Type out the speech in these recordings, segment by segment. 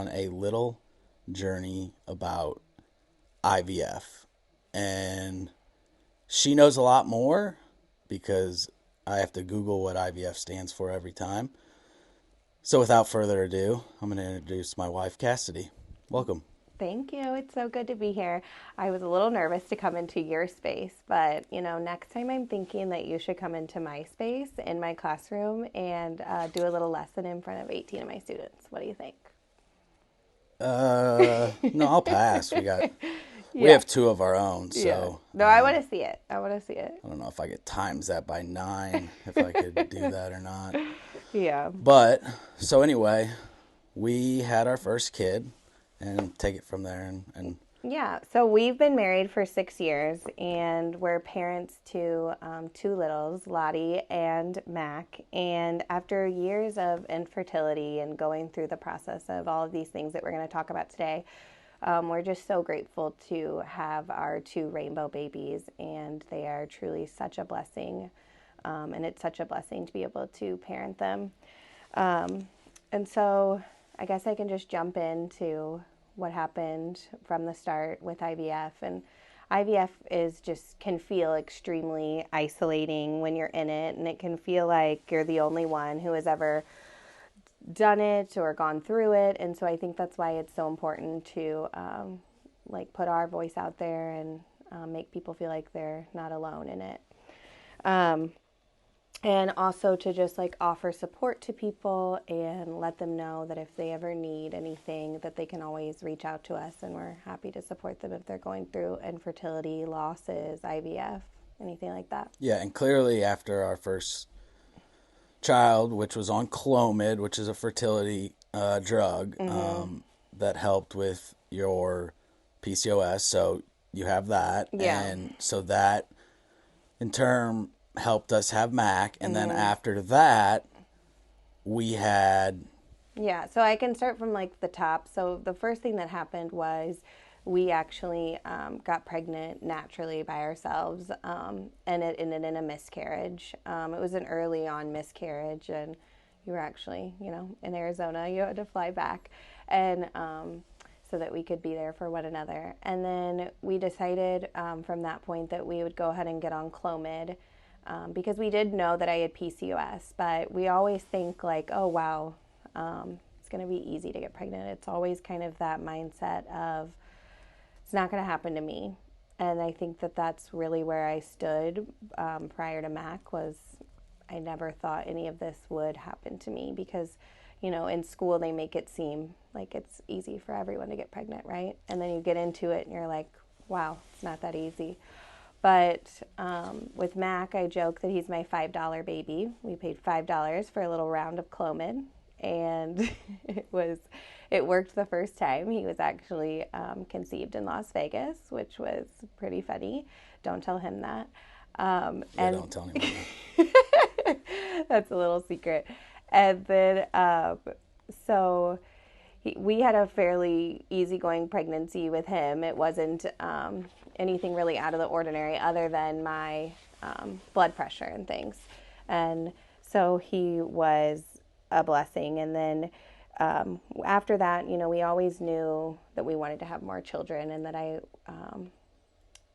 on a little journey about IVF. And she knows a lot more because I have to Google what IVF stands for every time. So without further ado, I'm going to introduce my wife, Cassidy. Welcome. Thank you. It's so good to be here. I was a little nervous to come into your space, but next time I'm thinking that you should come into my space in my classroom and do a little lesson in front of 18 of my students. What do you think? No, I'll pass. We Yeah. have two of our own, Yeah. so No, I want to see it. I want to see it. I don't know if I could times that by 9, if I could do that or not. Yeah. But so anyway, we had our first kid, and take it from there. And Yeah, so we've been married for 6 years, and we're parents to two littles, Lottie and Mac. And after years of infertility and going through the process of all of these things that we're going to talk about today, we're just so grateful to have our two rainbow babies, and they are truly such a blessing. And it's such a blessing to be able to parent them. And so I guess I can just jump into what happened from the start with IVF. And IVF can feel extremely isolating when you're in it, and it can feel like you're the only one who has ever done it or gone through it. And so I think that's why it's so important to put our voice out there and make people feel like they're not alone in it. And also to just offer support to people and let them know that if they ever need anything, that they can always reach out to us, and we're happy to support them if they're going through infertility, losses, IVF, anything like that. yeah, and clearly after our first child, which was on Clomid, which is a fertility drug, that helped with your PCOS. So you have that, Yeah. and so that in turn helped us have Mac, and then after that we had Yeah, so I can start from the top. So the first thing that happened was we actually got pregnant naturally by ourselves, and it ended in a miscarriage. It was an early on miscarriage, and you were actually, in Arizona. You had to fly back, and so that we could be there for one another. And then we decided from that point that we would go ahead and get on Clomid. Because we did know that I had PCOS, but we always think oh wow, it's going to be easy to get pregnant. It's always kind of that mindset of it's not going to happen to me. And I think that that's really where I stood prior to Mac. Was I never thought any of this would happen to me because, in school they make it seem like it's easy for everyone to get pregnant, right? And then you get into it and you're like, wow, it's not that easy. But with Mac, I joke that he's my $5 baby. We paid $5 for a little round of Clomid, and it worked the first time. He was actually conceived in Las Vegas, which was pretty funny. Don't tell him that. don't tell anyone that. That's a little secret. And then so we had a fairly easygoing pregnancy with him. It wasn't anything really out of the ordinary other than my blood pressure and things. And so he was a blessing. And then after that, we always knew that we wanted to have more children, and that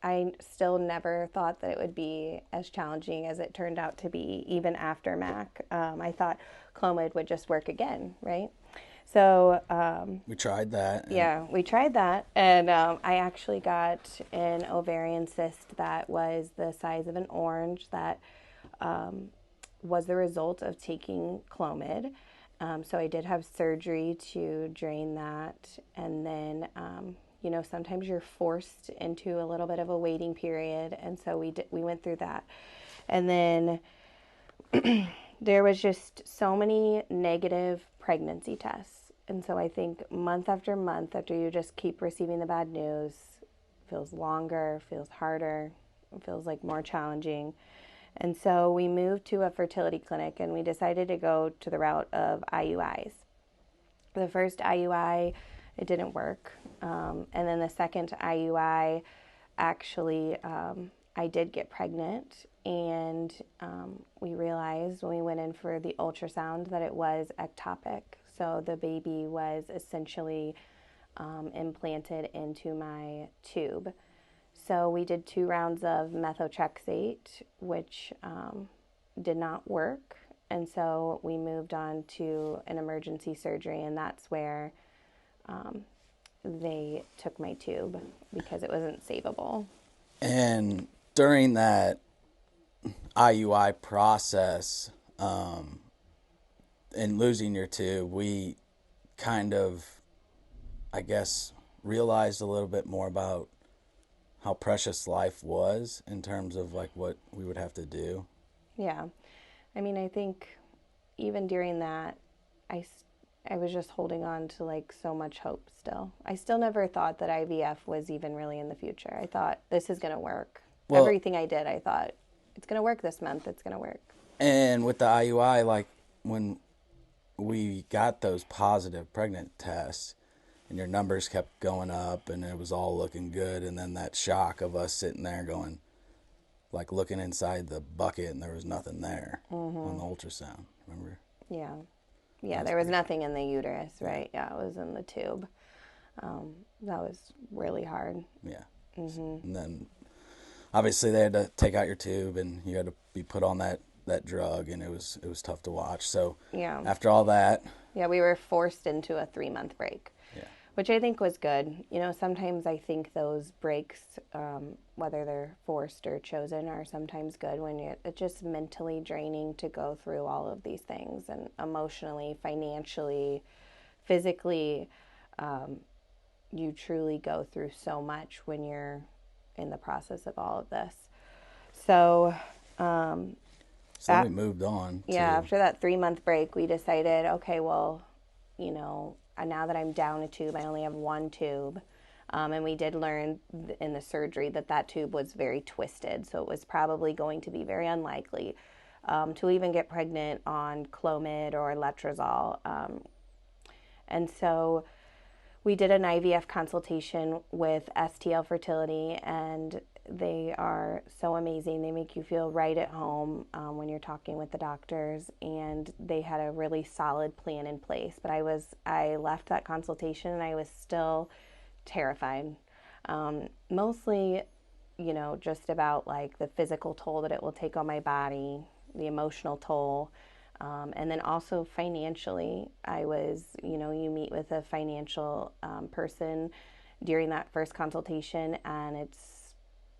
I still never thought that it would be as challenging as it turned out to be, even after Mac. I thought Clomid would just work again, right? So We tried that. yeah, we tried that, and I actually got an ovarian cyst that was the size of an orange. That was the result of taking Clomid. So I did have surgery to drain that, and then sometimes you're forced into a little bit of a waiting period, and so we went through that, and then there was just so many negative pregnancy tests. And so I think month after month, after you just keep receiving the bad news, feels longer, feels harder, feels more challenging. And so we moved to a fertility clinic, and we decided to go to the route of IUIs. The first IUI, it didn't work. And then the second IUI, actually, I did get pregnant, and we realized when we went in for the ultrasound that it was ectopic. So the baby was essentially implanted into my tube. So we did 2 rounds of methotrexate, which did not work. And so we moved on to an emergency surgery, and that's where they took my tube because it wasn't savable. And during that IUI process, and losing your tube, we kind of, I guess, realized a little bit more about how precious life was in terms of like what we would have to do. Yeah. I mean, I think even during that, I, I was just holding on to like so much hope still. I still never thought that IVF was even really in the future. I thought this is going to work. Well, Everything I did, I thought it's going to work this month. It's going to work. and with the IUI, like when we got those positive pregnant tests and your numbers kept going up and it was all looking good, and then that shock of us sitting there going, like looking inside the bucket and there was nothing there on the ultrasound, remember? Yeah. Yeah, That's there was pretty, nothing in the uterus, right? Yeah, it was in the tube. That was really hard. yeah. And then obviously they had to take out your tube and you had to be put on that drug, and it was tough to watch. So Yeah. after all that, Yeah, we were forced into a 3-month break, yeah. which I think was good. You know, sometimes I think those breaks, whether they're forced or chosen, are sometimes good when it's just mentally draining to go through all of these things, and emotionally, financially, physically. You truly go through so much when you're in the process of all of this. So, So then we moved on yeah, to, after that 3-month break, we decided, okay, well, you know, now that I'm down a tube, I only have one tube. And we did learn in the surgery that that tube was very twisted. So it was probably going to be very unlikely to even get pregnant on Clomid or Letrozole. And so we did an IVF consultation with STL Fertility, and they are so amazing. They make you feel right at home when you're talking with the doctors, and they had a really solid plan in place. But I left that consultation and I was still terrified, mostly, you know, just about like the physical toll that it will take on my body, the emotional toll. And then also financially, I was, you know, you meet with a financial person during that first consultation, and it's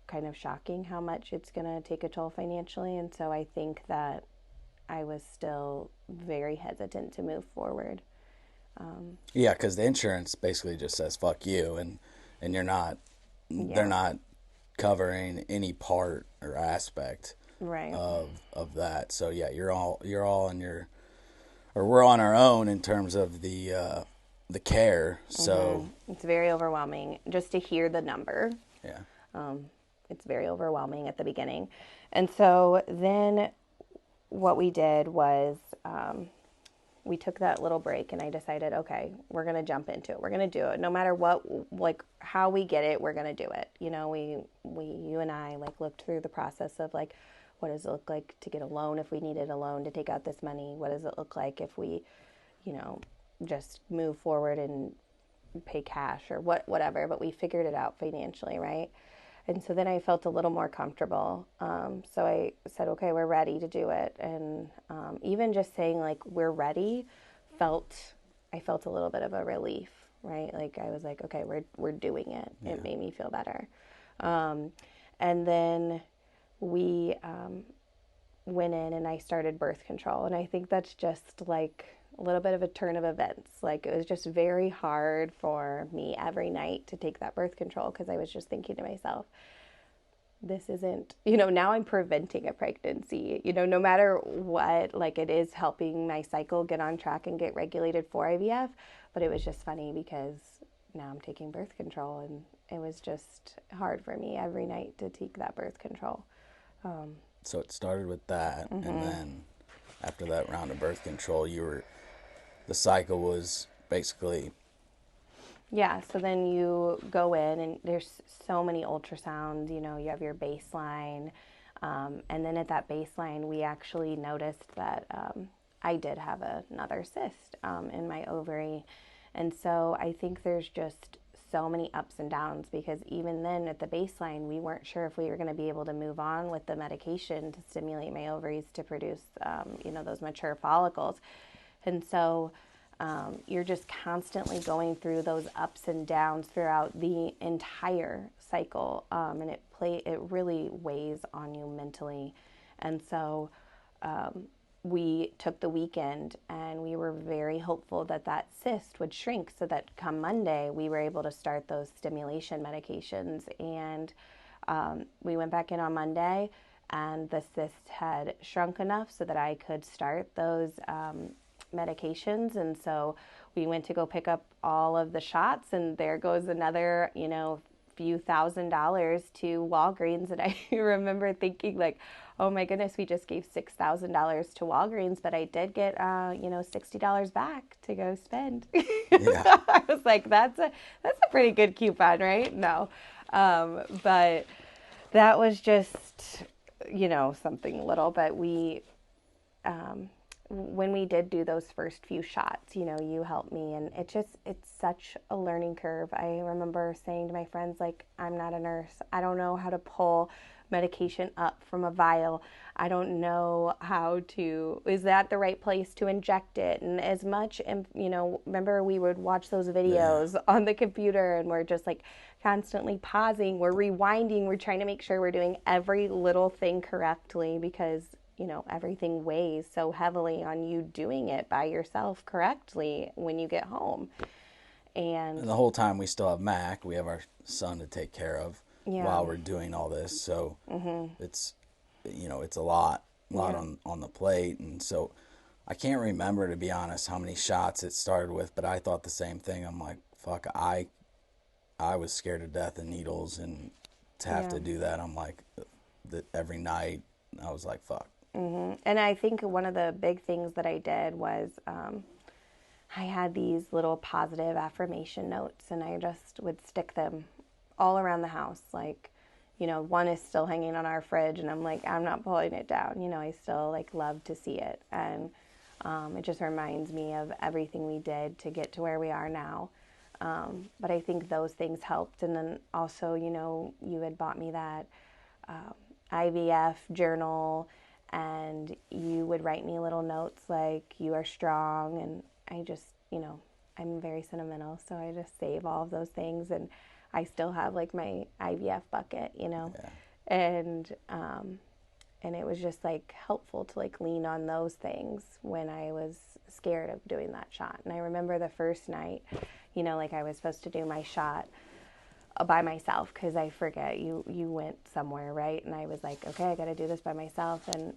kind of shocking how much it's going to take a toll financially. And so I think that I was still very hesitant to move forward. yeah, because the insurance basically just says fuck you, and they're Yeah, not covering any part or aspect right. of that. So yeah, you're all on your, or we're on our own in terms of the care. So It's very overwhelming just to hear the number. yeah. It's very overwhelming at the beginning. And so then what we did was we took that little break, and I decided, okay, we're going to jump into it. We're going to do it. No matter what, like how we get it, we're going to do it. You know, you and I like looked through the process of like, what does it look like to get a loan if we needed a loan to take out this money? What does it look like if we, you know, just move forward and pay cash or whatever, but we figured it out financially, right? And so then I felt a little more comfortable. So I said, okay, we're ready to do it. And even just saying like we're ready, I felt a little bit of a relief, right? Like I was like, okay, we're doing it. Yeah. It made me feel better. And then we went in and I started birth control. And I think that's just like a little bit of a turn of events. Like it was just very hard for me every night to take that birth control because I was just thinking to myself, this isn't, you know, now I'm preventing a pregnancy, you know, no matter what, like it is helping my cycle get on track and get regulated for IVF. But it was just funny because now I'm taking birth control, and it was just hard for me every night to take that birth control. So it started with that, and then after that round of birth control, the cycle was basically, Yeah, so then you go in and there's so many ultrasounds, you know, you have your baseline. And then at that baseline, we actually noticed that I did have another cyst in my ovary. And so I think there's just so many ups and downs, because even then at the baseline, we weren't sure if we were going to be able to move on with the medication to stimulate my ovaries to produce, those mature follicles. And so you're just constantly going through those ups and downs throughout the entire cycle, and it really weighs on you mentally. And so we took the weekend, and we were very hopeful that that cyst would shrink, so that come Monday we were able to start those stimulation medications. And we went back in on Monday, and the cyst had shrunk enough so that I could start those medications. And so we went to go pick up all of the shots, and there goes another, few $1,000s to Walgreens. And I remember thinking, like, oh my goodness, we just gave $6,000 to Walgreens, but I did get $60 back to go spend. Yeah. I was like, that's a pretty good coupon, right? No, but that was just something little. But we when we did do those first few shots, you helped me, and it's such a learning curve. I remember saying to my friends, like, I'm not a nurse. I don't know how to pull medication up from a vial. I don't know is that the right place to inject it? And as much, remember we would watch those Yeah. videos on the computer, and we're just like constantly pausing, we're rewinding, we're trying to make sure we're doing every little thing correctly, because everything weighs so heavily on you doing it by yourself correctly when you get home. And And the whole time we still have Mac. We have our son to take care of yeah, while we're doing all this. So it's, it's a lot yeah, on the plate. And so I can't remember, to be honest, how many shots it started with, but I thought the same thing. I'm like, fuck, I was scared to death of needles, and to have yeah. to do that, I'm like, that every night, I was like, fuck. And I think one of the big things that I did was I had these little positive affirmation notes, and I just would stick them all around the house. Like, one is still hanging on our fridge, and I'm like, I'm not pulling it down. I still like love to see it. And it just reminds me of everything we did to get to where we are now. But I think those things helped. And then also, you had bought me that IVF journal, and you would write me little notes like, you are strong. And I just, I'm very sentimental, so I just save all of those things. And I still have like my IVF bucket, Yeah. and it was just like helpful to like lean on those things when I was scared of doing that shot. And I remember the first night, like I was supposed to do my shot by myself, because I forget, you went somewhere, right? And I was like, okay, I got to do this by myself. And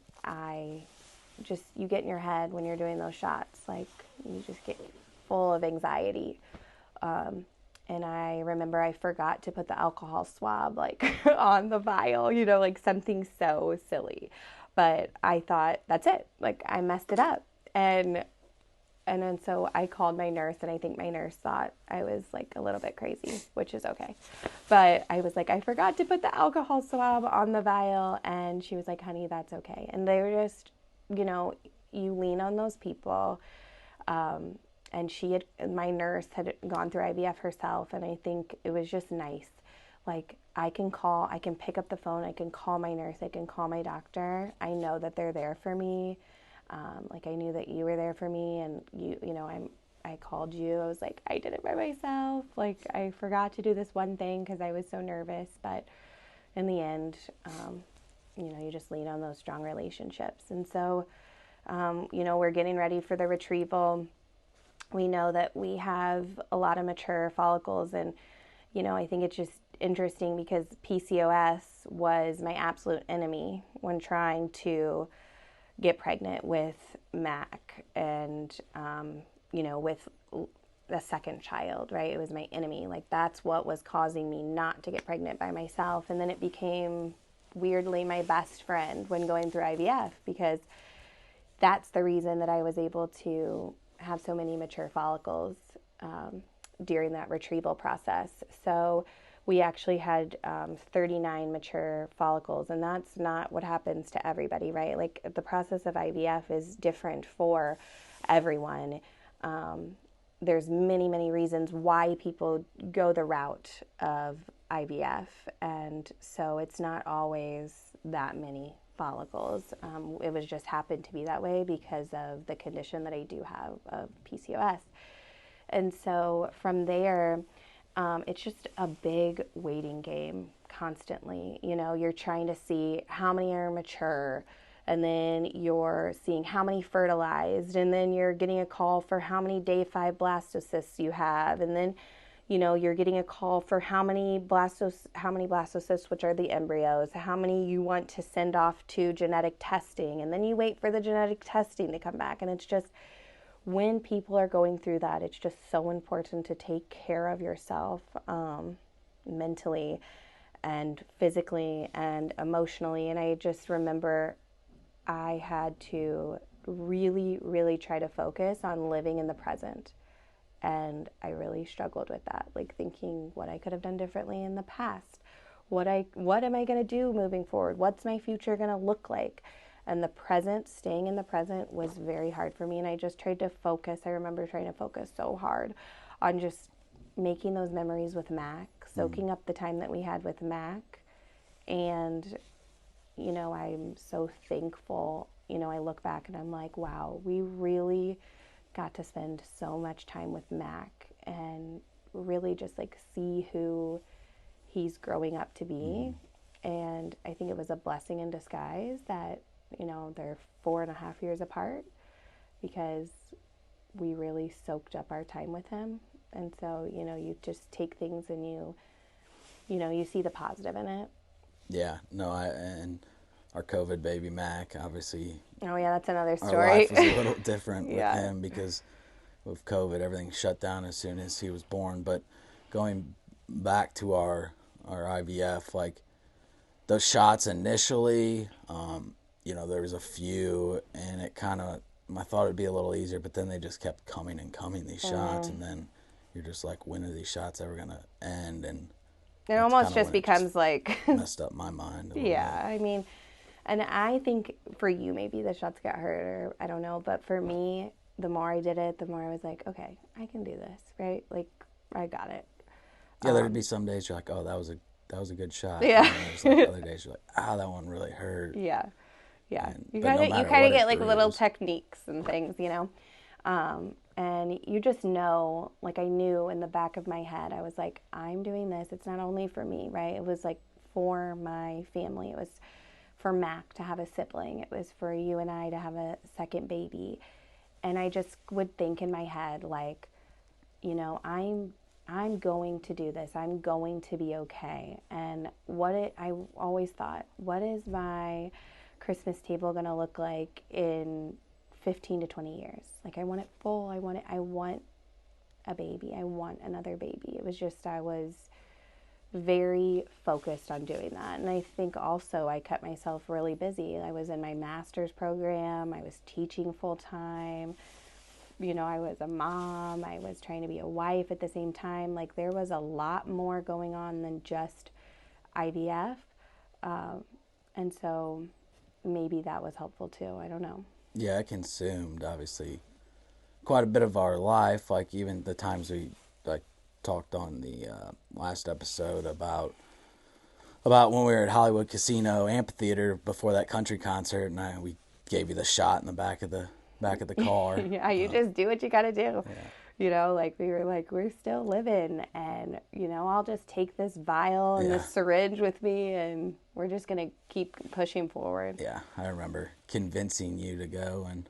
you get in your head when you're doing those shots, like you just get full of anxiety. And I remember I forgot to put the alcohol swab like on the vial, like something so silly. But I thought, that's it, like I messed it up. And then so I called my nurse, and I think my nurse thought I was like a little bit crazy, which is okay. But I was like, I forgot to put the alcohol swab on the vial. And she was like, honey, that's okay. And they were just, you lean on those people. And my nurse had gone through IVF herself. And I think it was just nice. Like, I can pick up the phone, I can call my nurse, I can call my doctor. I know that they're there for me. Like, I knew that you were there for me, and I called you. I was like, I did it by myself. Like, I forgot to do this one thing because I was so nervous. But in the end, you just lean on those strong relationships. And so, we're getting ready for the retrieval. We know that we have a lot of mature follicles, and, I think it's just interesting because PCOS was my absolute enemy when trying to get pregnant with Mac, and with the second child, right? It was my enemy. Like, that's what was causing me not to get pregnant by myself. And then it became weirdly my best friend when going through IVF, because that's the reason that I was able to have so many mature follicles during that retrieval process. So we actually had 39 mature follicles, and that's not what happens to everybody, right? Like the process of IVF is different for everyone. There's many reasons why people go the route of IVF, and so it's not always that many follicles. It was just happened to be that way because of the condition that I do have of PCOS. And so from there, it's just a big waiting game constantly. You know, you're trying to see how many are mature, and then you're seeing how many fertilized, and then you're getting a call for how many day 5 blastocysts you have, and then you know you're getting a call for how many blastocysts, which are the embryos, how many you want to send off to genetic testing, and then you wait for the genetic testing to come back. And it's just, when people are going through that, it's just so important to take care of yourself, mentally and physically and emotionally. And I just remember I had to really try to focus on living in the present. And I really struggled with that, like thinking what I could have done differently in the past. What am I going to do moving forward? What's my future going to look like? And the present, staying in the present, was very hard for me. And I just tried to focus. I remember trying to focus so hard on just making those memories with Mac, soaking up the time that we had with Mac. And, you know, I'm so thankful. You know, I look back and I'm like, wow, we really got to spend so much time with Mac and really just like see who he's growing up to be. And I think it was a blessing in disguise that, you know, they're 4.5 years apart, because we really soaked up our time with him. And so, you know, you just take things and you know, you see the positive in it. Yeah, no, and our COVID baby Mac, obviously. Oh yeah, that's another Our story. life was a little different with Yeah. him because with COVID, everything shut down as soon as he was born. But going back to our IVF, like those shots initially, you know, there was a few, and it kind of, I thought it'd be a little easier, but then they just kept coming and coming, these shots, and then you're just like, when are these shots ever gonna end? And It that's almost kind of just when it just becomes like, messed up my mind a little yeah, I mean, and I think for you, maybe the shots got harder, I don't know, but for me, the more I did it, the more I was like, okay, I can do this, right? Like, I got it. bit. Yeah, there'd be some days you're like, oh, that was a good shot. Yeah. And then there's like other days you're like, ah, that one really hurt. Yeah. Yeah. But no You matter kind what of get it like little bruised. techniques and things, you know? And you just know, like I knew in the back of my head, I was like, I'm doing this. It's not only for me, right? It was like for my family. It was for Mac to have a sibling. It was for you and I to have a second baby. And I just would think in my head, like, you know, I'm going to do this. I'm going to be okay. And I always thought, what is my Christmas table going to look like in 15 to 20 years? Like, I want it full. I want a baby. I want another baby. It was just, I was very focused on doing that. And I think also I kept myself really busy. I was in my master's program. I was teaching full time. You know, I was a mom. I was trying to be a wife at the same time. Like, there was a lot more going on than just IVF. And so maybe that was helpful too. I don't know. Yeah, it consumed, obviously, quite a bit of our life. Like, even the times we, like, talked on the last episode about when we were at Hollywood Casino Amphitheater before that country concert, and we gave you the shot in the back of the car. Yeah, you just do what you got to do. Yeah. You know, like we were like, we're still living, and you know, I'll just take this vial and this syringe with me, and we're just gonna keep pushing forward. Yeah, I remember convincing you to go, and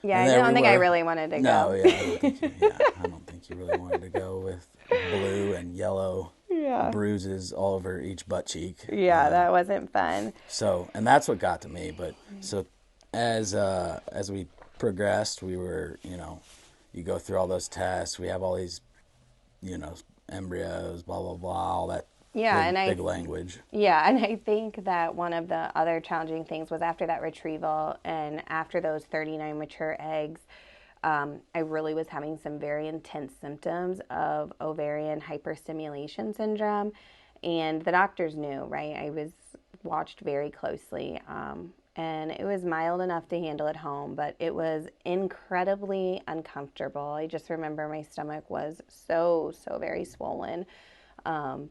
yeah, and I don't think I were. really wanted to No, go. yeah, I don't think you really wanted to go with blue and yellow Yeah. bruises all over each butt cheek. Yeah, that wasn't fun. So, and that's what got to me. But so, as we progressed, we were, you know, you go through all those tests. We have all these, you know, embryos, blah blah blah, all that. Yeah, big language. Yeah, and I think that one of the other challenging things was after that retrieval and after those 39 mature eggs, I really was having some very intense symptoms of ovarian hyperstimulation syndrome. And the doctors knew, right? I was watched very closely. And it was mild enough to handle at home, but it was incredibly uncomfortable. I just remember my stomach was so very swollen, um,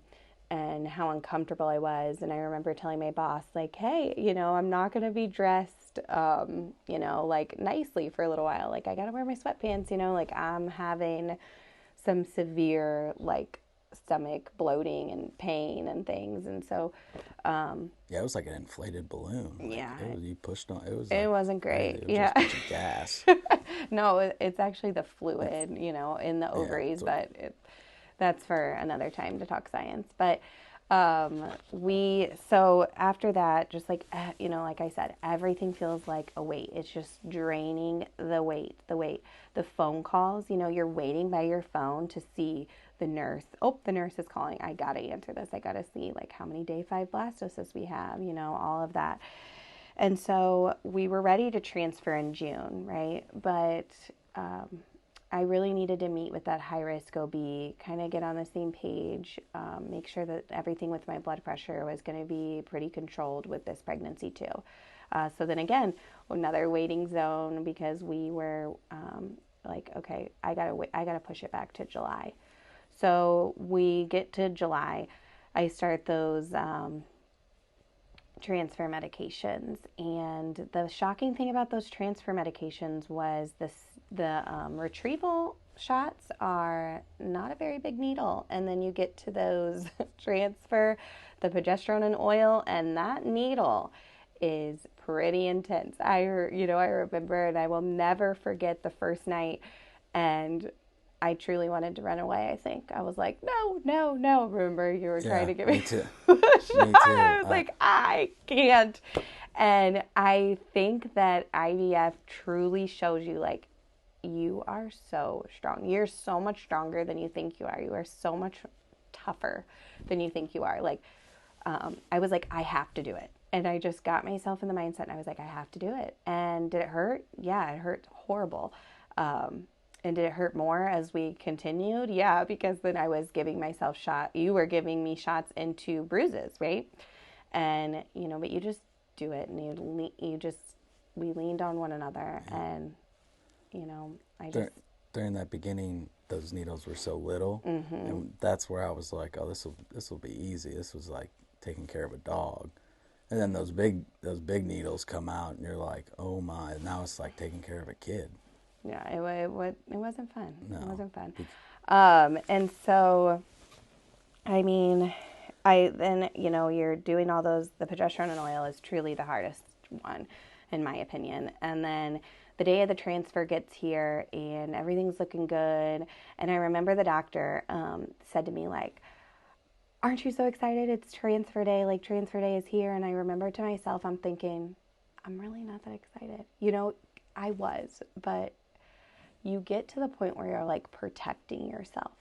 and how uncomfortable I was. And I remember telling my boss, like, hey, I'm not going to be dressed, like nicely for a little while. Like, I got to wear my sweatpants, like I'm having some severe, like, stomach bloating and pain and things. And so, Yeah, it was like an inflated balloon. Like yeah, it was, you pushed on. It was it like wasn't crazy. great. It was Yeah. just a bunch of gas. No, it's actually the It's fluid, in the yeah. ovaries, It's what, but that's for another time to talk science. But so after that, just like, like I said, everything feels like a weight. It's just draining the phone calls, you're waiting by your phone to see the nurse. Oh, the nurse is calling. I got to answer this. I got to see like how many day 5 blastocysts we have, all of that. And so we were ready to transfer in June, right? But I really needed to meet with that high risk OB, kind of get on the same page, make sure that everything with my blood pressure was going to be pretty controlled with this pregnancy too. So then again, another waiting zone because we were like, okay, I gotta push it back to July. So we get to July, I start those transfer medications, and the shocking thing about those transfer medications was the retrieval shots are not a very big needle, and then you get to those transfer, the progesterone and oil, and that needle is pretty intense. I remember, and I will never forget the first night, and I truly wanted to run away. I think I was like, no, no, no. Remember, you were trying yeah, to give me me too. the shot. Me too. I was like, I can't. And I think that IVF truly shows you, like, you are so strong. You're so much stronger than you think you are. You are so much tougher than you think you are. Like, I was like, I have to do it. And I just got myself in the mindset, and I was like, I have to do it. And did it hurt? Yeah, it hurt horrible. And did it hurt more as we continued? Yeah, because then I was giving myself you were giving me shots into bruises, right? And, but you just do it, and we leaned on one another, and, I just, During that beginning, those needles were so little, and that's where I was like, oh, this will be easy. This was like taking care of a dog. And then those big needles come out, and you're like, oh my! Now it's like taking care of a kid. yeah, it wasn't fun. No. It wasn't fun. And so, I mean, then, you're doing all those, the progesterone and oil is truly the hardest one, in my opinion. And then the day of the transfer gets here, and everything's looking good. And I remember the doctor said to me, like, aren't you so excited? It's transfer day. Like, transfer day is here. And I remember to myself, I'm thinking, I'm really not that excited. I was, but you get to the point where you're like protecting yourself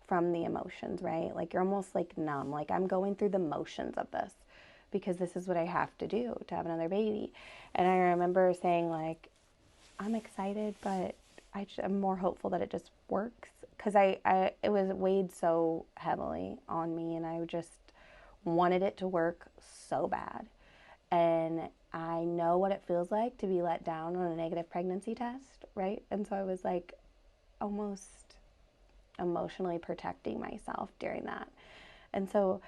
from the emotions, right? Like, you're almost like numb. Like, I'm going through the motions of this because this is what I have to do to have another baby. And I remember saying, like, I'm excited, but I'm more hopeful that it just works, because it was weighed so heavily on me, and I just wanted it to work so bad. And I know what it feels like to be let down on a negative pregnancy test, right? And so I was like almost emotionally protecting myself during that. And so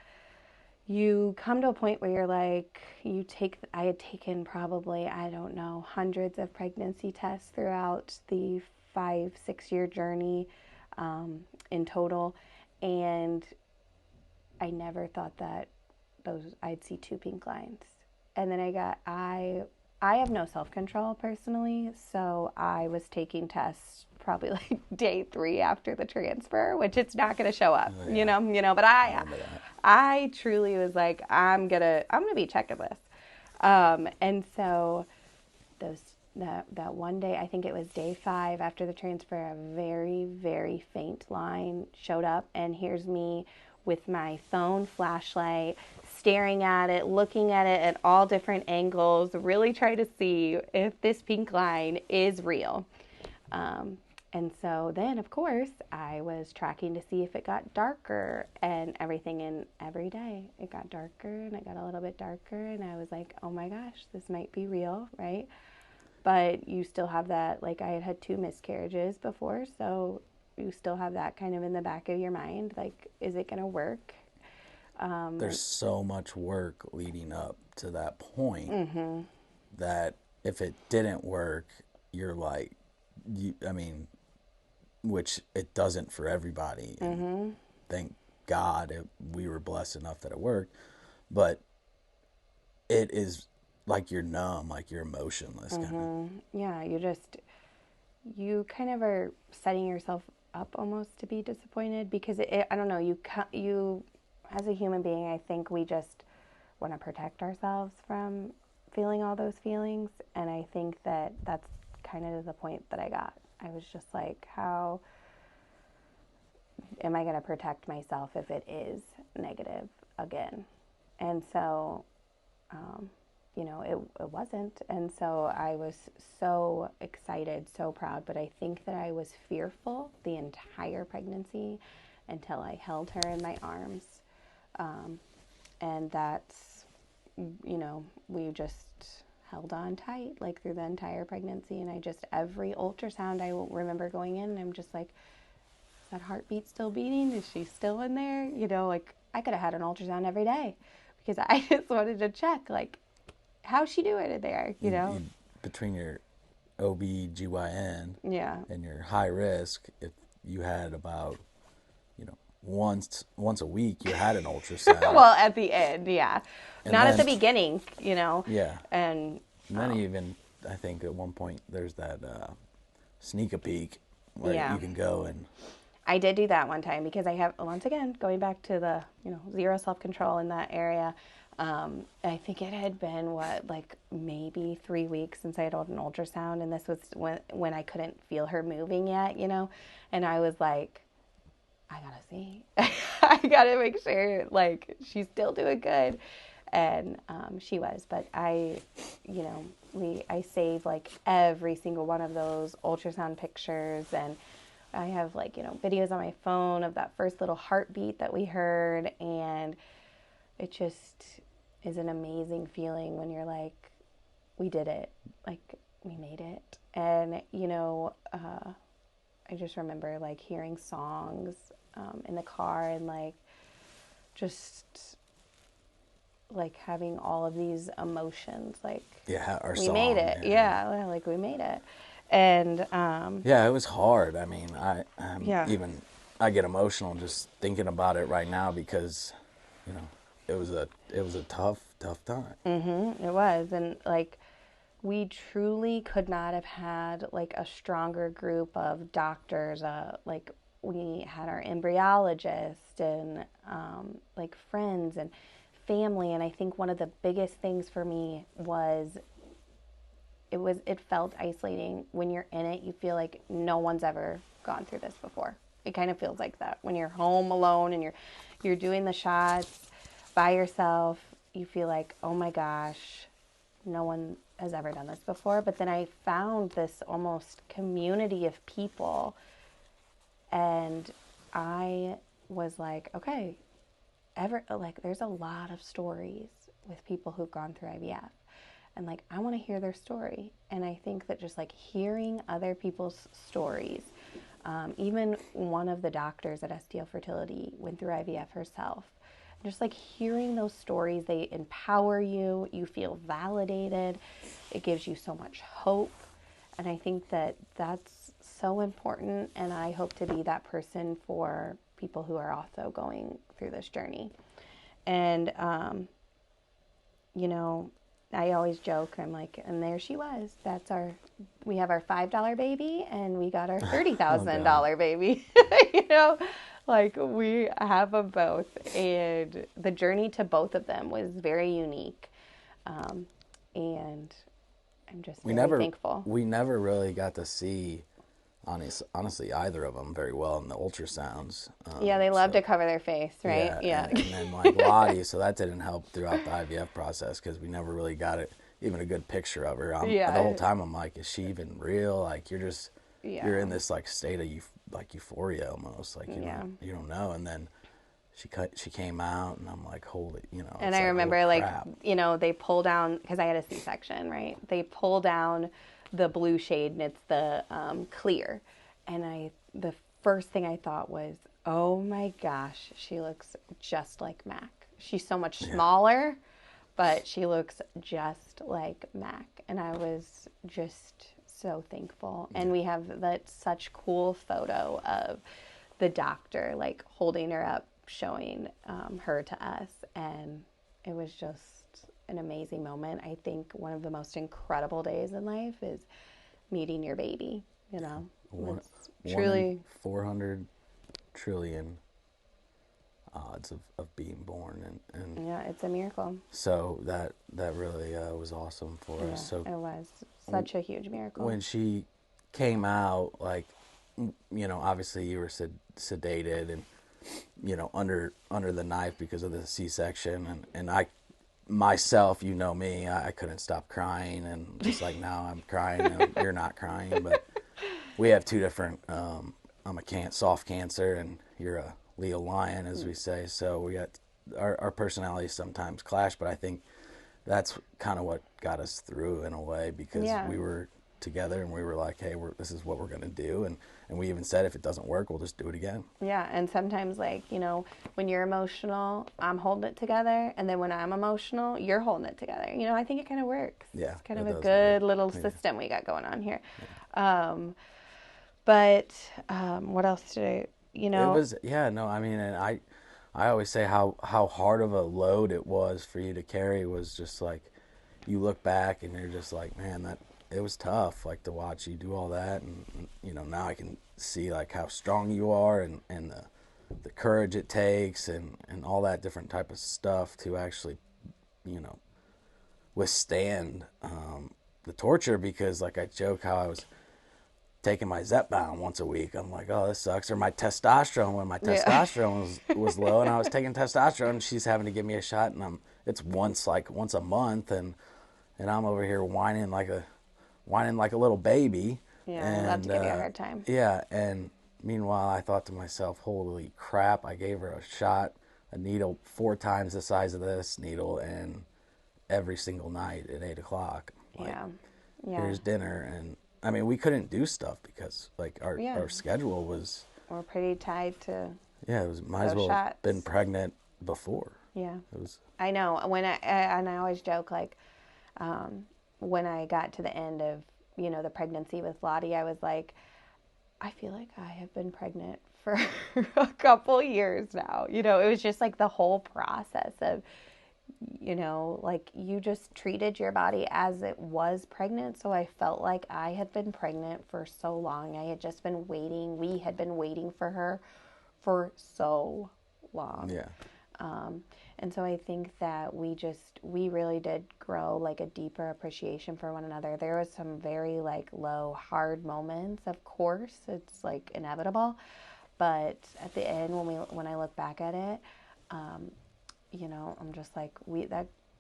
you come to a point where you're like, I had taken probably, I don't know, hundreds of pregnancy tests throughout the 5-6 year journey in total. And I never thought that I'd see 2 pink lines. And then I have no self-control personally, so I was taking tests probably like day 3 after the transfer, which it's not going to show up, Oh, yeah. but I remember that. I truly was like, I'm gonna be checking this. And so that one day, I think it was day 5 after the transfer, a very, very faint line showed up, and here's me with my phone flashlight, staring at it, looking at it at all different angles, really trying to see if this pink line is real. And so then, of course, I was tracking to see if it got darker and everything. And every day it got darker and it got a little bit darker. And I was like, oh my gosh, this might be real, right? But you still have that, like I had had 2 miscarriages before. So you still have that kind of in the back of your mind. Like, is it going to work? There's so much work leading up to that point that if it didn't work, you're like, I mean, which it doesn't for everybody. And thank God we were blessed enough that it worked. But it is like you're numb, like you're emotionless. Kind of. Yeah, you kind of are setting yourself up almost to be disappointed because I don't know, you as a human being, I think we just want to protect ourselves from feeling all those feelings, and I think that that's kind of the point that I got. I was just like, how am I going to protect myself if it is negative again? And so it wasn't. And so I was so excited, so proud, but I think that I was fearful the entire pregnancy until I held her in my arms. And that's, we just held on tight, like through the entire pregnancy. And every ultrasound I remember going in, I'm just like, is that heartbeat still beating? Is she still in there? Like I could have had an ultrasound every day because I just wanted to check, like, how's she doing in there, Between your OB/GYN and your high risk, if you had about, once a week, you had an ultrasound. Well, at the end, yeah. And not then, at the beginning, Yeah. And then even, I think at one point, there's that sneak a peek where you can go and... I did do that one time because I have, once again, going back to the, zero self-control in that area. I think it had been like maybe 3 weeks since I had had an ultrasound, and this was when I couldn't feel her moving yet, and I was like, I gotta see, I gotta make sure like she's still doing good, and she was. But I saved like every single one of those ultrasound pictures, and I have videos on my phone of that first little heartbeat that we heard, and it just is an amazing feeling when you're like, we did it, like we made it. And I just remember like hearing songs in the car and like just like having all of these emotions, like our we song, made it, like we made it. And it was hard. I mean, I get emotional just thinking about it right now because it was a tough time. It was. And like we truly could not have had like a stronger group of doctors. Like we had our embryologist and like friends and family. And I think one of the biggest things for me was it felt isolating. When you're in it, you feel like no one's ever gone through this before. It kind of feels like that when you're home alone and you're doing the shots by yourself. You feel like, oh my gosh, no one has ever done this before. But then I found this almost community of people, and I was like, okay, there's a lot of stories with people who've gone through IVF, and like I want to hear their story. And I think that just like hearing other people's stories, even one of the doctors at STL Fertility went through IVF herself. Just like hearing those stories, they empower you. You feel validated. It gives you so much hope. And I think that that's so important. And I hope to be that person for people who are also going through this journey. And, I always joke, I'm like, and there she was. We have our $5 baby and we got our $30,000 baby, like we have them both. And the journey to both of them was very unique. And I'm just very thankful. We never really got to see, honestly, either of them very well in the ultrasounds. They love to cover their face, right? Yeah. And then like Lottie, so that didn't help throughout the IVF process because we never really got even a good picture of her. The whole time I'm like, is she even real? Like you're just you're in this like state of like euphoria almost, like Yeah. you don't know. And then she came out, and I'm like, holy, And it's I like, holy remember, like, crap. they pull down, because I had a C-section, right? They pull down the blue shade, and it's the clear. And the first thing I thought was, oh my gosh, she looks just like Mac. She's so much Yeah. smaller, but she looks just like Mac. And I was just so thankful. And we have that such cool photo of the doctor, like, holding her up, showing her to us. And it was just an amazing moment. I think one of the most incredible days in life is meeting your baby, One, It's one in truly, 400 trillion odds of being born, and yeah, it's a miracle. so that really was awesome for us. Yeah, So it was such a huge miracle. when she came out, like, obviously you were sedated and under the knife because of the C-section, and I myself, me, I couldn't stop crying, and just like now I'm crying, and you're not crying, but we have two different. I'm a soft Cancer, and you're a Leo Lion, as we say. So we got our personalities sometimes clash, but I think that's kind of what got us through in a way, because Yeah. we were together and we were like, hey, this is what we're gonna do, and we even said if it doesn't work, we'll just do it again. Yeah, and sometimes, like, when you're emotional, I'm holding it together, and then when I'm emotional, you're holding it together. I think it kind of works. Yeah, It's kind it of a does good work. little Yeah. system we got going on here. But what else did It was, yeah, no, I mean, and I always say how hard of a load it was for you to carry. Was just like, you look back and you're just like, man, that it was tough, like, to watch you do all that, and now I can see like how strong you are, and the courage it takes, and all that different type of stuff to actually you know withstand the torture. Because, like, I joke how I was taking my Zepbound once a week. I'm like, oh, this sucks. Or my testosterone, when my Yeah. testosterone was low, and I was taking testosterone, and she's having to give me a shot, and it's once a month, and I'm over here whining like a little baby. Yeah, I love And to give you a hard time. yeah, and meanwhile I thought to myself, holy crap, I gave her a needle 4 times the size of this needle, and every single night at 8 o'clock. Like, Yeah. Yeah. here's dinner. And I mean, we couldn't do stuff because, like, Yeah. our schedule was, We're pretty tied to yeah, it was, might as those well have shots. been pregnant before. Yeah. It was, I know. And I always joke, like, when I got to the end of, the pregnancy with Lottie, I was like, I feel like I have been pregnant for a couple years now. It was just like the whole process of, like, you just treated your body as it was pregnant. So I felt like I had been pregnant for so long. I had just been waiting. We had been waiting for her for so long. yeah. And so I think that we really did grow, like, a deeper appreciation for one another. There was some very, like, low, hard moments, of course. It's, like, inevitable. But at the end, when I look back at it, I'm just like,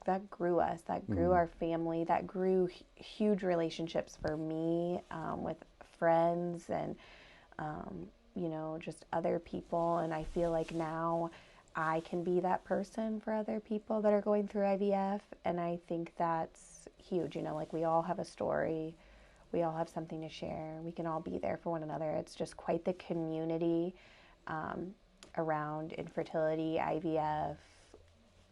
that grew us, that grew our family, that grew huge relationships for me, with friends, and just other people. And I feel like now I can be that person for other people that are going through IVF, and I think that's huge. Like, we all have a story, we all have something to share, we can all be there for one another. It's just quite the community around infertility, IVF,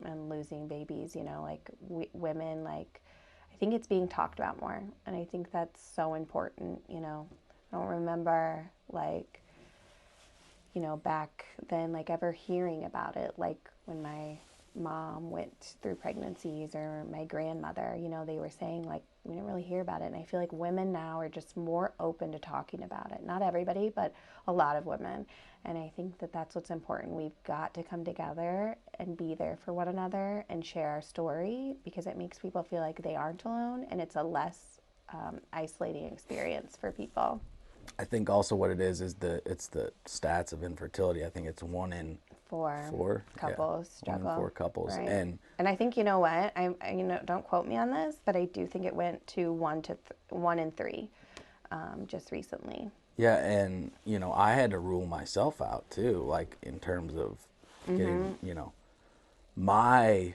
and losing babies. Like, women, like, I think it's being talked about more, and I think that's so important. I don't remember, like, back then, like, ever hearing about it, like when my mom went through pregnancies, or my grandmother, they were saying, like, we didn't really hear about it. And I feel like women now are just more open to talking about it. Not everybody, but a lot of women. And I think that that's what's important. We've got to come together and be there for one another and share our story, because it makes people feel like they aren't alone, and it's a less isolating experience for people. I think also what it is it's the stats of infertility. I think it's 1 in 4 Couples yeah, 1 in 4 struggle, couples. right? And And I think, what, don't quote me on this, but I do think it went to 1 in 3, just recently. Yeah, and I had to rule myself out too, like in terms of getting, my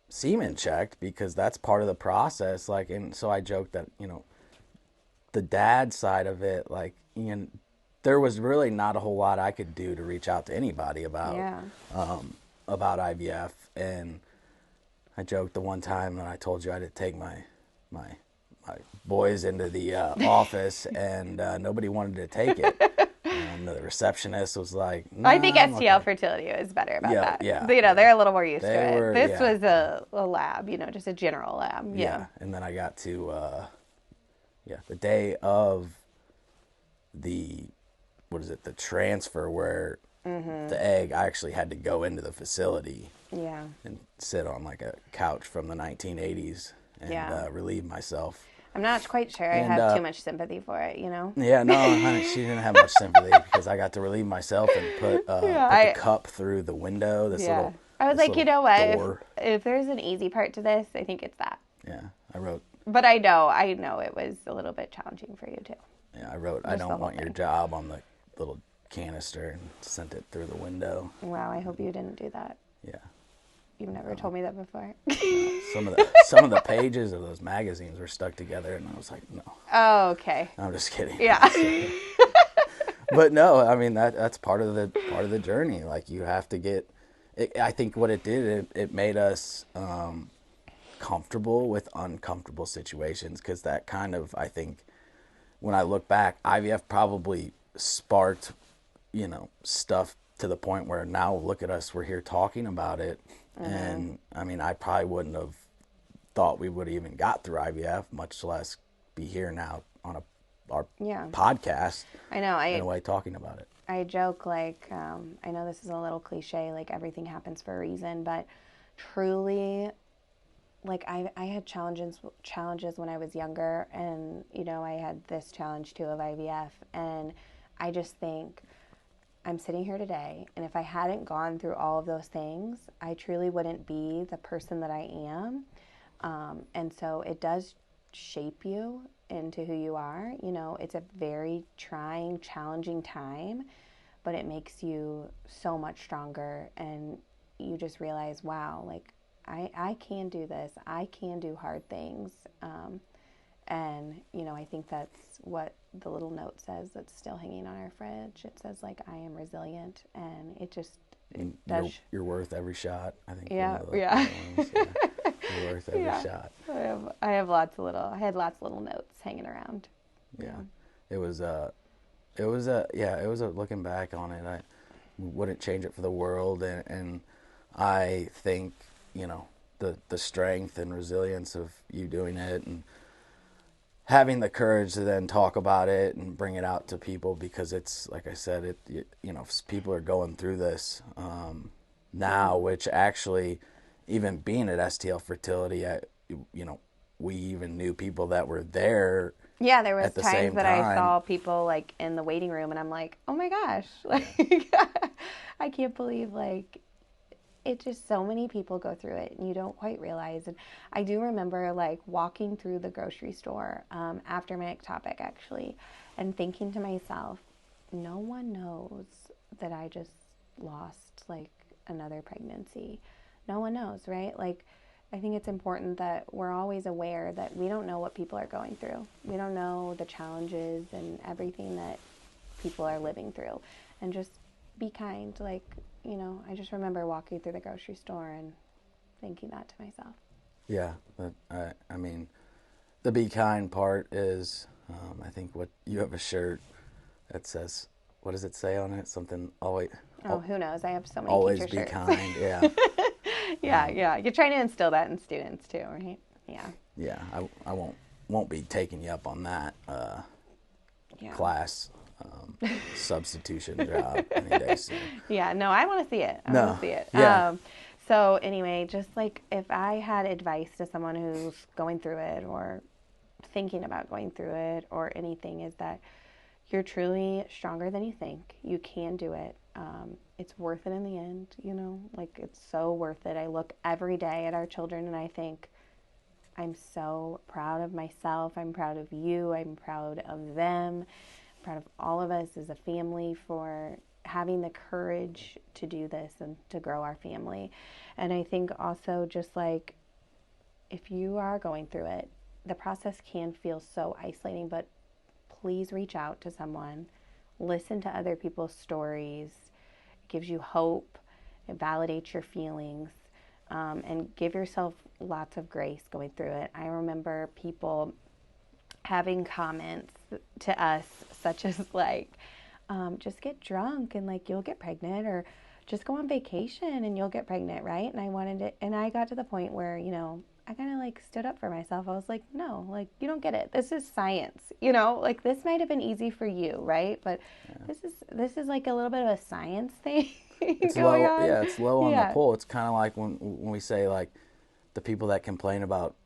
semen checked because that's part of the process. Like, and so I joked that, the dad side of it, like, there was really not a whole lot I could do to reach out to anybody Yeah. about IVF. And I joked the one time that I told you I had to take my my boys into the office, and nobody wanted to take it. And the receptionist was like, I think "Nah, I'm STL okay." fertility is better about Yeah, that. yeah, yeah. They're a little more used to They it. were, This yeah, was a lab, just a general lab. Yeah. yeah. And then I got to, the day of the, what is it, the transfer where the egg, I actually had to go into the facility Yeah. and sit on like a couch from the 1980s and Yeah. relieve myself. I'm not quite sure I And have too much sympathy for it, yeah, no, honey, she didn't have much sympathy because I got to relieve myself and Yeah. put the cup through the window. Yeah. I was This like, you little know what? door. If there's an easy part to this, I think it's that. Yeah, I wrote. But I know it was a little bit challenging for you too. Yeah, I wrote. I Just the don't whole want your thing. job on the little canister and sent it through the window. Wow, I hope you didn't do that. Yeah. You've never told me that before. No, some of the pages of those magazines were stuck together, and I was like, no, Oh, okay. I'm just kidding. Yeah. I'm just kidding. But no, I mean that's part of the journey. Like you have to get. I think what it did, it made us comfortable with uncomfortable situations because that kind of, I think, when I look back, IVF probably sparked, stuff to the point where now look at us, we're here talking about it. And I mean, I probably wouldn't have thought we would have even got through IVF, much less be here now on our Yeah. podcast I know. in a way talking about it. I joke like, I know this is a little cliche, like everything happens for a reason, but truly, like I had challenges when I was younger, and I had this challenge too of IVF, and I just think I'm sitting here today, and if I hadn't gone through all of those things, I truly wouldn't be the person that I am. And so it does shape you into who you are. It's a very trying, challenging time, but it makes you so much stronger. And you just realize, wow, like I can do this. I can do hard things. And, I think that's what the little note says that's still hanging on our fridge. It says, like, I am resilient. And it just, it And does. you're worth every shot. I think. Yeah, One of the yeah. ones, yeah. You're worth every Yeah. shot. I had lots of little notes hanging around. Yeah. It was looking back on it, I wouldn't change it for the world. And I think, the strength and resilience of you doing it and having the courage to then talk about it and bring it out to people, because it's, like I said, people are going through this now, which actually, even being at STL Fertility, we even knew people that were there. Yeah, there was At the times same that I time. saw people like in the waiting room, and I'm like, oh my gosh, like I can't believe like it just so many people go through it and you don't quite realize. And I do remember like walking through the grocery store after my ectopic actually, and thinking to myself, no one knows that I just lost like another pregnancy. No one knows, right? Like I think it's important that we're always aware that we don't know what people are going through. We don't know the challenges and everything that people are living through. And just be kind. Like, I just remember walking through the grocery store and thinking that to myself. Yeah, but I mean, the be kind part is, I think what you have a shirt that says, what does it say on it? Something always. Oh, who knows? I have so many Always teacher be shirts. kind. Yeah. Yeah. You're trying to instill that in students too, right? Yeah. Yeah. I won't be taking you up on that Yeah. class substitution job any day soon. Yeah, no, I want to see it. I No. want to see it. Yeah. So anyway, just like if I had advice to someone who's going through it or thinking about going through it or anything, is that you're truly stronger than you think. You can do it. It's worth it in the end, like it's so worth it. I look every day at our children and I think, I'm so proud of myself. I'm proud of you. I'm proud of them. proud of all of us as a family for having the courage to do this and to grow our family. And I think also, just like, if you are going through it, the process can feel so isolating, but please reach out to someone. Listen to other people's stories. It gives you hope. It validates your feelings. And give yourself lots of grace going through it. I remember people having comments to us, such as like, just get drunk and like you'll get pregnant, or just go on vacation and you'll get pregnant, right? And I wanted it, and I got to the point where, I kind of like stood up for myself. I was like, no, like, you don't get it. This is science, like this might have been easy for you, right? But this is like a little bit of a science thing It's going low, on. yeah, it's low on the Yeah. pull. It's kind of like when we say, like, the people that complain about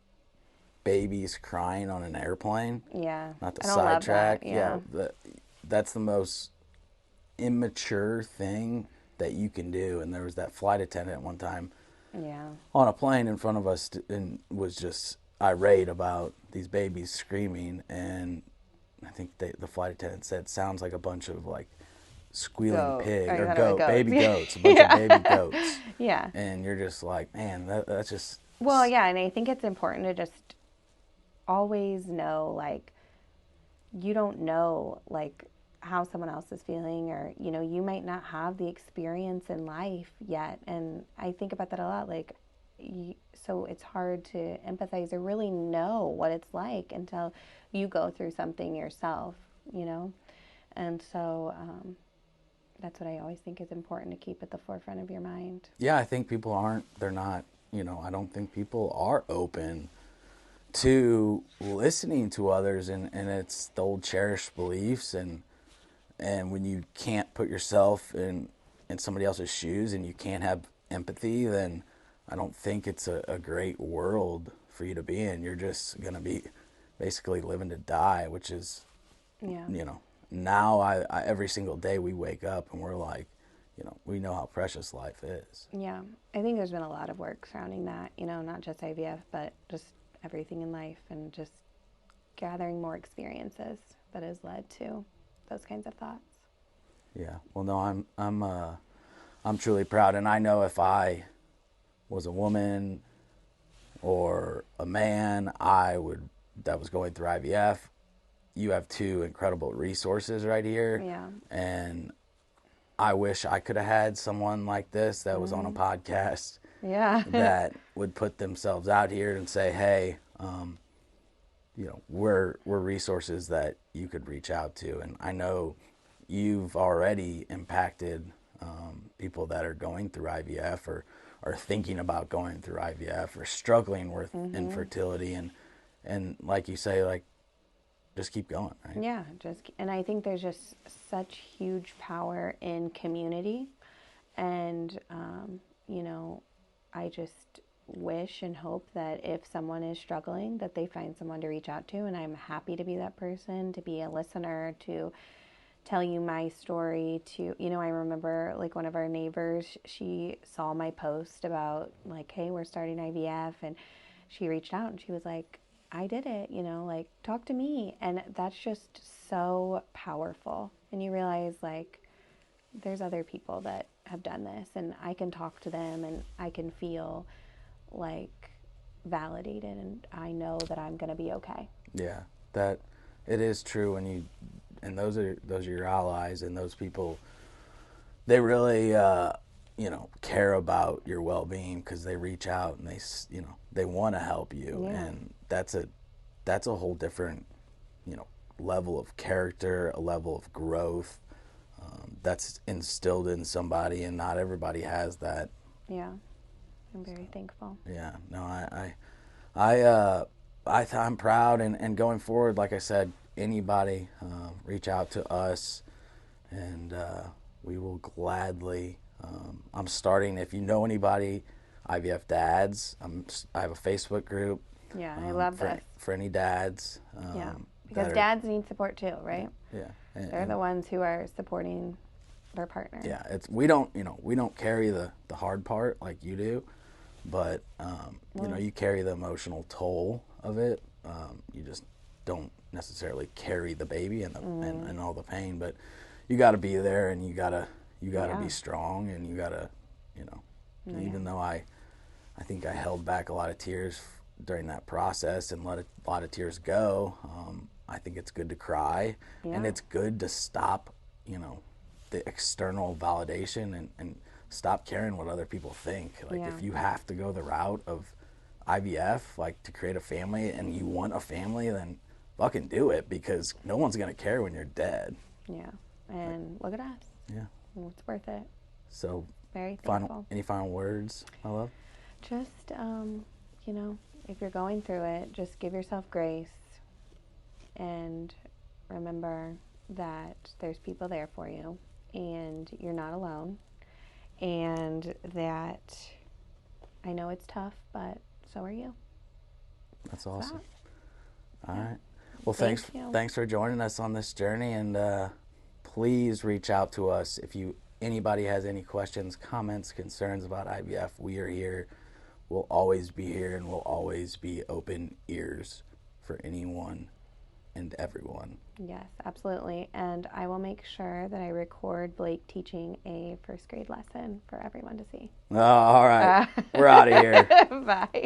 babies crying on an airplane. Yeah. Not to I don't love sidetrack, that. yeah, Yeah. that's the most immature thing that you can do. And there was that flight attendant one time Yeah. on a plane in front of us, and was just irate about these babies screaming. And I think the flight attendant said, "Sounds like a bunch of like squealing Goat. pig Are you or talking about goat, goats? baby goats, a bunch of baby Yeah. goats." Yeah. And you're just like, man, that's just Well, yeah, and I think it's important to just always know, like, you don't know, like, how someone else is feeling, or, you might not have the experience in life yet. And I think about that a lot. Like, so it's hard to empathize or really know what it's like until you go through something yourself, you know? And so that's what I always think is important to keep at the forefront of your mind. yeah. I think people aren't. They're not. I don't think people are open to listening to others, and it's the old cherished beliefs. And when you can't put yourself in somebody else's shoes and you can't have empathy, then I don't think it's a great world for you to be in. You're just gonna be basically living to die, which is, Yeah. now I every single day we wake up and we're like, we know how precious life is. Yeah, I think there's been a lot of work surrounding that, not just IVF, but just everything in life, and just gathering more experiences that has led to those kinds of thoughts. Yeah. Well, no, I'm truly proud, and I know if I was a woman or a man, that was going through IVF. You have two incredible resources right here, Yeah. and I wish I could have had someone like this that was on a Mm-hmm. podcast Yeah. that would put themselves out here and say, "Hey, we're resources that you could reach out to." And I know you've already impacted people that are going through IVF, or thinking about going through IVF, or struggling with infertility, and like you say, like, just keep going, right? Yeah, and I think there's just such huge power in community, and I just wish and hope that if someone is struggling, that they find someone to reach out to, and I'm happy to be that person, to be a listener, to tell you my story. To, I remember, like, one of our neighbors, she saw my post about, like, hey, we're starting IVF, and she reached out and she was like, I did it, like, talk to me. And that's just so powerful. And you realize, like, there's other people that have done this, and I can talk to them, and I can feel like validated, and I know that I'm going to be okay. Yeah, that it is true. And those are your allies, and those people, they really care about your well-being, because they reach out and they want to help you. Yeah. And that's a whole different level of character, a level of growth, that's instilled in somebody, and not everybody has that. Yeah. I'm very thankful. Yeah, no, I I'm proud, and going forward, like I said, anybody reach out to us, and we will gladly. I'm starting. If you know anybody, IVF dads, I have a Facebook group. Yeah, I love for, this. For any dads. Yeah, because dads need support too, right? Yeah, They're the ones who are supporting their partner. yeah. We don't carry the hard part like you do, but you carry the emotional toll of it. You just don't necessarily carry the baby and and all the pain, but you got to be there, and you got to be strong, and you got to, you know, even though I think I held back a lot of tears during that process and let a lot of tears go. I think it's good to cry, and it's good to stop, you know, the external validation, and stop caring what other people think. Like if you have to go the route of IVF, like to create a family, and you want a family, then fucking do it, because no one's gonna care when you're dead. Yeah, and look at us. Yeah, it's worth it. So, very thankful. Any final words, my love? Just, you know, if you're going through it, just give yourself grace, and remember that there's people there for you, and you're not alone, and that I know it's tough, but so are you. That's awesome. All right. Well, thanks for joining us on this journey, and please reach out to us if anybody has any questions, comments, concerns about IVF. We are here. We'll always be here, and we'll always be open ears for anyone and everyone. Yes, absolutely. And I will make sure that I record Blake teaching a first grade lesson for everyone to see. Oh, all right. We're out of here. Bye.